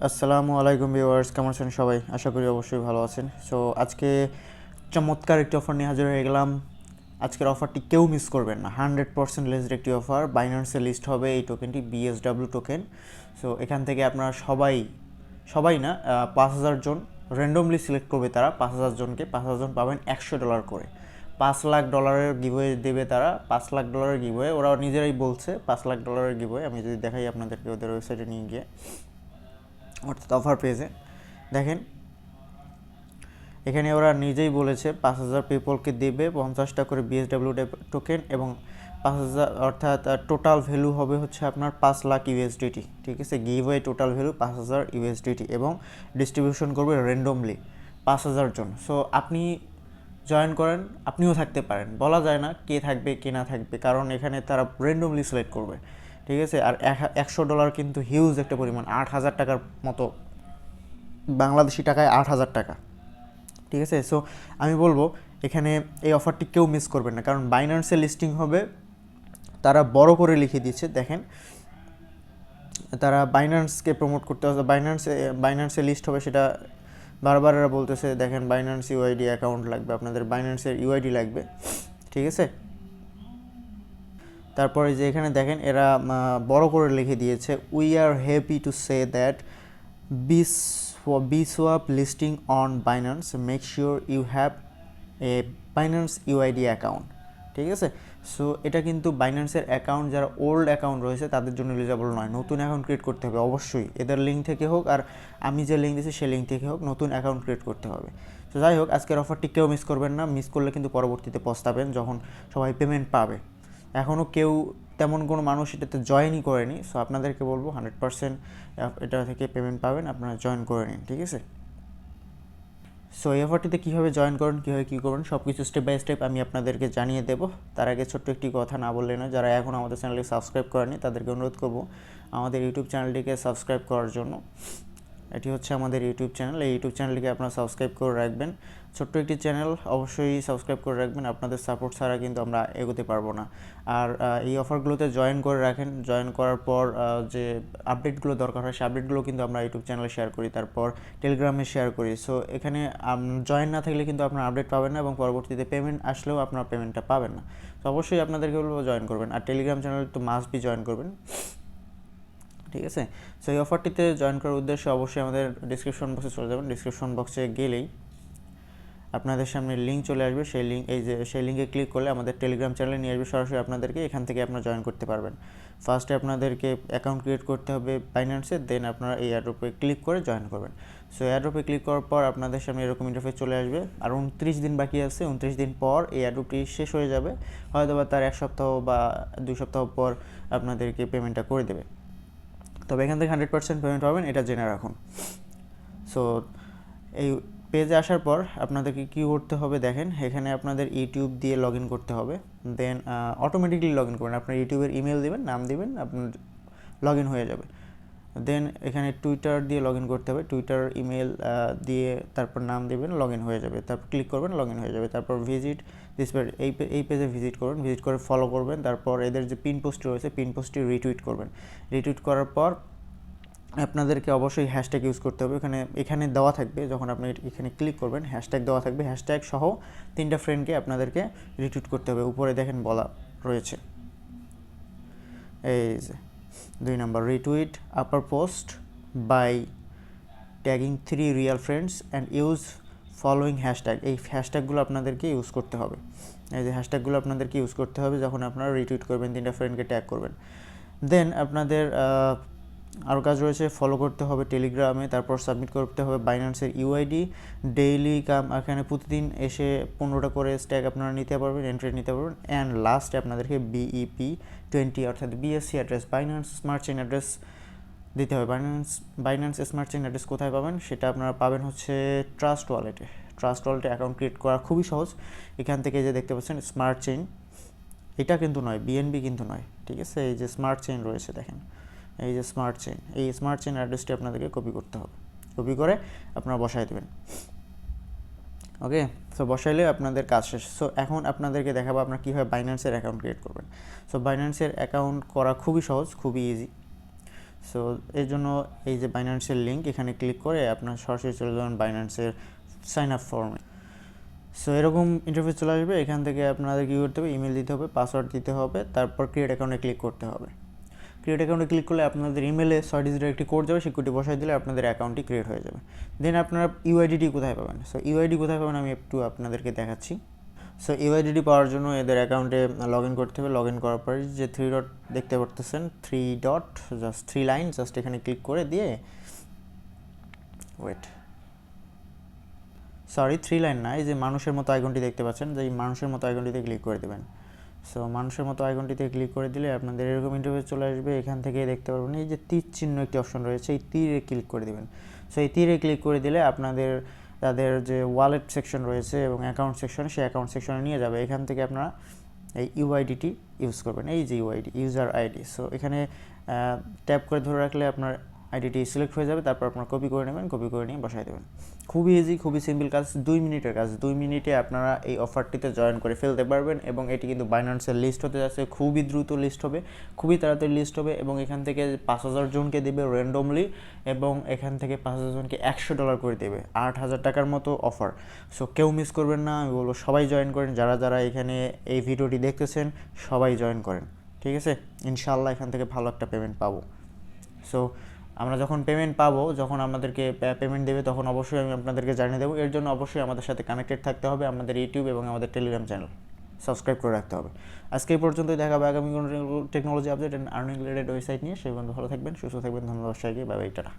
আসসালামু আলাইকুম ভিউয়ার্স, কেমন আছেন সবাই? আশা করি অবশ্যই ভালো আছেন। সো আজকে চমৎকার একটি অফার নিয়ে হাজির হয়ে গেলাম। আজকের অফারটি কেউ মিস করবেন না। 100% লেজড একটি অফার। বাইন্যান্সে লিস্ট হবে এই টোকেনটি BSW টোকেন। সো এখান থেকে আপনারা সবাই না, 5,000 জন র্যান্ডমলি সিলেক্ট করবে তারা। 5,000 জনকে, 5,000 জন পাবেন $100 করে। $5,00,000 গিভওয়ে দেবে তারা। $5,00,000 গিভওয়ে, ওরা নিজেরাই বলছে $5,00,000 গিভওয়ে। আমি যদি দেখাই আপনাদেরকে ওদের ওয়েবসাইটে নিয়ে গিয়ে, অর্থাৎ অফার পেজে দেখেন, এখানে ওরা নিজেই বলেছে 5,000 পিপলকে দেবে 50টা করে BSW টোকেন এবং 5,000, অর্থাৎ টোটাল ভ্যালু হবে হচ্ছে আপনার 5,00,000 USDT। ঠিক আছে, গিভওয়ে টোটাল ভ্যালু 5,000 USDT এবং ডিস্ট্রিবিউশন করবে র্যান্ডমলি 5,000 জন। সো আপনি জয়েন করেন, আপনিও থাকতে পারেন। বলা যায় না কে থাকবে কে না থাকবে, কারণ এখানে তারা র্যান্ডমলি সিলেক্ট করবে। ঠিক আছে, আর $100 কিন্তু হিউজ একটা পরিমাণ, 8,000 টাকার মতো, বাংলাদেশি টাকায় 8,000 টাকা। ঠিক আছে, সো আমি বলবো এখানে এই অফারটি কেউ মিস করবেন না, কারণ বাইন্যান্সে লিস্টিং হবে, তারা বড় করে লিখে দিচ্ছে। দেখেন, তারা বাইন্যান্সকে প্রমোট করতে হবে, বাইন্যান্সে লিস্ট হবে, সেটা বারবার এরা বলতেছে। দেখেন, বাইন্যান্স ইউআইডি অ্যাকাউন্ট লাগবে, আপনাদের বাইন্যান্সের ইউআইডি লাগবে। ঠিক আছে, তারপরে যে এখানে দেখেন এরা বড় করে লিখে দিয়েছে, we are happy to say that Biswap listing on Binance, make sure you have a Binance UID account. ঠিক আছে, সো এটা কিন্তু বাইন্যান্সের অ্যাকাউন্ট, যারা ওল্ড অ্যাকাউন্ট রয়েছে তাদের জন্য এলিজেবল নয়। নতুন অ্যাকাউন্ট ক্রিয়েট করতে হবে অবশ্যই, এদের লিঙ্ক থেকে হোক আর আমি যে লিঙ্ক দিয়েছি সেই লিঙ্ক থেকে হোক, নতুন অ্যাকাউন্ট ক্রিয়েট করতে হবে। তো যাই হোক, আজকের অফারটি কেউ মিস করবেন না। মিস করলে কিন্তু পরবর্তীতে পস্তাবেন যখন সবাই পেমেন্ট পাবে। এখনও কেউ তেমন কোনো মানুষ এটাতে জয়েনই করেনি। সো আপনাদেরকে বলবো 100% এটা থেকে পেমেন্ট পাবেন, আপনারা জয়েন করে নিন। ঠিক আছে, সো এই অফারটিতে কীভাবে জয়েন করেন, কীভাবে কী করবেন, সব কিছু স্টেপ বাই স্টেপ আমি আপনাদেরকে জানিয়ে দেবো। তার আগে ছোট্ট একটি কথা না বললে নয়, যারা এখন আমাদের চ্যানেলটি সাবস্ক্রাইব করেনি তাদেরকে অনুরোধ করবো আমাদের ইউটিউব চ্যানেলটিকে সাবস্ক্রাইব করার জন্য। এটি হচ্ছে আমাদের ইউটিউব চ্যানেল, এই ইউটিউব চ্যানেলটিকে আপনারা সাবস্ক্রাইব করে রাখবেন। ছোট্ট একটি চ্যানেল, অবশ্যই সাবস্ক্রাইব করে রাখবেন। আপনাদের সাপোর্ট ছাড়া কিন্তু আমরা এগোতে পারবো না। আর এই অফারগুলোতে জয়েন করে রাখেন। জয়েন করার পর যে আপডেটগুলো দরকার হয় সেই আপডেটগুলো কিন্তু আমরা ইউটিউব চ্যানেলে শেয়ার করি, তারপর টেলিগ্রামে শেয়ার করি। সো এখানে জয়েন না থাকলে কিন্তু আপনার আপডেট পাবেন না এবং পরবর্তীতে পেমেন্ট আসলেও আপনার পেমেন্টটা পাবেন না। তো অবশ্যই আপনাদেরকে বলবো জয়েন করবেন, আর টেলিগ্রাম চ্যানেল তো মাস্ট বি জয়েন করবেন। ঠিক আছে, সো এই অফারটিতে জয়েন করার উদ্দেশ্যে অবশ্যই আমাদের ডিসক্রিপশন বক্সে চলে যাবেন। ডিসক্রিপশন বক্সে গেলেই আপনাদের সামনে লিঙ্ক চলে আসবে, সেই লিঙ্কে ক্লিক করলে আমাদের টেলিগ্রাম চ্যানেলে নিয়ে আসবে সরাসরি আপনাদেরকে। এখান থেকে আপনারা জয়েন করতে পারবেন। ফার্স্টে আপনাদেরকে অ্যাকাউন্ট ক্রিয়েট করতে হবে বাইন্যান্সে, দেন আপনারা এই এয়ারড্রপে ক্লিক করে জয়েন করবেন। সো এয়ারড্রপে ক্লিক করার পর আপনাদের সামনে এরকম ইন্টারফেস চলে আসবে। আর 29 দিন বাকি আছে, 29 দিন পর এই এয়ারড্রপটি শেষ হয়ে যাবে। হয়তো বা তার 1 সপ্তাহ বা 2 সপ্তাহ পর আপনাদেরকে পেমেন্টটা করে দেবে। তবে এখান থেকে 100% পেমেন্ট পাবেন, এটা জেনে রাখুন। সো এই পেজে আসার পর আপনাদেরকে কী করতে হবে দেখেন, এখানে আপনাদের ইউটিউব দিয়ে লগ ইন করতে হবে। দেন অটোমেটিকলি লগ ইন করবেন, আপনার ইউটিউবের ইমেল দেবেন, নাম দেবেন, আপনার লগ ইন হয়ে যাবে। দেন এখানে টুইটার দিয়ে লগ ইন করতে হবে, টুইটার ইমেল দিয়ে তারপর নাম দেবেন, লগ ইন হয়ে যাবে। তারপর ক্লিক করবেন, লগ ইন হয়ে যাবে। তারপর ভিজিট দিস পেজ, এই পেজে ভিজিট করবেন, ভিজিট করে ফলো করবেন। তারপর এদের যে পিন পোস্ট রয়েছে, পিন পোস্টটি রিটুইট করবেন। রিটুইট করার পর আপনাদেরকে অবশ্যই হ্যাশট্যাগ ইউজ করতে হবে। এখানে দেওয়া থাকবে, যখন আপনি এখানে ক্লিক করবেন হ্যাশট্যাগ দেওয়া থাকবে, হ্যাশট্যাগ সহ 3টা ফ্রেন্ডকে আপনাদেরকে রিটুইট করতে হবে। উপরে দেখেন বলা রয়েছে, এই যে 2 নম্বর, রিটুইট আপার post by tagging 3 real friends and use following hashtag. এই হ্যাশট্যাগুলো আপনাদেরকে ইউজ করতে হবে। এই যে হ্যাশট্যাগুলো আপনাদেরকে ইউজ করতে হবে যখন আপনারা রিটুইট করবেন, 3টা ফ্রেন্ডকে ট্যাগ করবেন। দেন আপনাদের আরও কাজ রয়েছে, ফলো করতে হবে টেলিগ্রামে, তারপর সাবমিট করতে হবে বাইন্যান্সের ইউআইডি। ডেইলি এখানে প্রতিদিন এসে 15টা করে স্ট্যাক আপনারা নিতে পারবেন, এন্ট্রি নিতে পারবেন। অ্যান্ড লাস্টে আপনাদেরকে BEP20 অর্থাৎ BSC address, Binance smart chain address দিতে হবে। বাইন্যান্স স্মার্ট চেইন অ্যাড্রেস কোথায় পাবেন, সেটা আপনারা পাবেন হচ্ছে ট্রাস্ট ওয়ালেটে। ট্রাস্ট ওয়ালেটে অ্যাকাউন্ট ক্রিয়েট করা খুবই সহজ। এখান থেকে যে দেখতে পাচ্ছেন স্মার্ট চেইন, এটা কিন্তু নয়, বিএনবি কিন্তু নয়। ঠিক আছে, এই যে স্মার্ট চেইন রয়েছে দেখেন, এই যে স্মার্ট চেইন, এই স্মার্ট চেইন অ্যাড্রেসটি আপনাদেরকে কপি করতে হবে। কপি করে আপনারা বসাই দেবেন। ওকে, সো বসাইলে আপনাদের কাজ শেষ। সো এখন আপনাদেরকে দেখাবো আপনারা কীভাবে বাইন্যান্সের অ্যাকাউন্ট ক্রিয়েট করবেন। সো বাইন্যান্সের অ্যাকাউন্ট করা খুবই সহজ, খুবই ইজি। সো এর জন্য এই যে বাইন্যান্সের লিঙ্ক, এখানে ক্লিক করে আপনার সরাসরি চলে যাবেন বাইন্যান্সের সাইন আপ ফর্মে। সো এরকম ইন্টারফেস চলে আসবে। এখান থেকে আপনাদের কী করতে হবে, ইমেল দিতে হবে, পাসওয়ার্ড দিতে হবে, তারপর ক্রিয়েট অ্যাকাউন্টে ক্লিক করতে হবে। ক্রিয়েট অ্যাকাউন্টে ক্লিক করলে আপনাদের ইমেলে 6 ডিজিটের একটি কোড যাবে, সেই কোডটি বসাই দিলে আপনাদের অ্যাকাউন্টটি ক্রিয়েট হয়ে যাবে। দেন আপনারা ইউআইডিটি কোথায় পাবেন? সো ইউআইডি কোথায় পাবেন আমি একটু আপনাদেরকে দেখাচ্ছি। সো ইউআইডিটি পাওয়ার জন্য এদের অ্যাকাউন্টে লগ ইন করতে হবে। লগ ইন করার পরে যে 3 ডট দেখতে পারতেছেন, 3 ডট জাস্ট 3 লাইন, জাস্ট এখানে ক্লিক করে দিয়ে সরি 3 লাইন না, এই যে মানুষের মতো আইকনটি দেখতে পাচ্ছেন, যে এই মানুষের মতো আইকনটিতে ক্লিক করে দেবেন। সো মানুষের মতো আইকনটিতে ক্লিক করে দিলে আপনাদের এরকম ইন্টারফেস চলে আসবে। এখান থেকে দেখতে পারবেন এই যে তীর চিহ্ন একটি অপশন রয়েছে, এই তীরে ক্লিক করে দেবেন। সো এই তীরে ক্লিক করে দিলে আপনাদের তাদের যে ওয়ালেট সেকশন রয়েছে এবং অ্যাকাউন্ট সেকশন, সেই অ্যাকাউন্ট সেকশনে নিয়ে যাবে। এখান থেকে আপনারা এই ইউআইডিটি ইউজ করবেন, এই যে ইউআইডি, ইউজার আইডি। সো এখানে ট্যাপ করে ধরে রাখলে আপনার আইডিটি সিলেক্ট হয়ে যাবে। তারপর আপনারা কপি করে নেবেন, কপি করে নিয়ে বসাই দেবেন। খুবই ইজি, খুবই সিম্পল কাজ, 2 মিনিটের কাজ। 2 মিনিটে আপনারা এই অফারটিতে জয়েন করে ফেলতে পারবেন। এবং এটি কিন্তু বাইন্যান্সের লিস্ট হতে যাচ্ছে, খুবই দ্রুত লিস্ট হবে, খুবই তাড়াতাড়ি লিস্ট হবে। এবং এখান থেকে 5000 জনকে দেবে র্যান্ডমলি, এবং এখান থেকে 5000 জনকে $100 করে দেবে, 8000 টাকার মতো অফার। সো কেউ মিস করবেন না, আমি বলবো সবাই জয়েন করেন। যারা যারা এখানে এই ভিডিওটি দেখতেছেন সবাই জয়েন করেন, ঠিক আছে? ইনশাআল্লাহ এখান থেকে ভালো একটা পেমেন্ট পাবো। সো আমরা যখন পেমেন্ট পাবো, যখন আমাদেরকে পেমেন্ট দেবে, তখন অবশ্যই আমি আপনাদেরকে জানিয়ে দেবো। এর জন্য অবশ্যই আমাদের সাথে কানেক্টেড থাকতে হবে, আমাদের ইউটিউব এবং আমাদের টেলিগ্রাম চ্যানেল সাবস্ক্রাইব করে রাখতে হবে। আজকে এই পর্যন্তই, দেখা হবে আগামী কোনো technology update and earning related website নিয়ে। সেই পর্যন্ত ভালো থাকবেন, সুস্থ থাকবেন। ধন্যবাদ সবাইকে, বাই বাই, টাটা।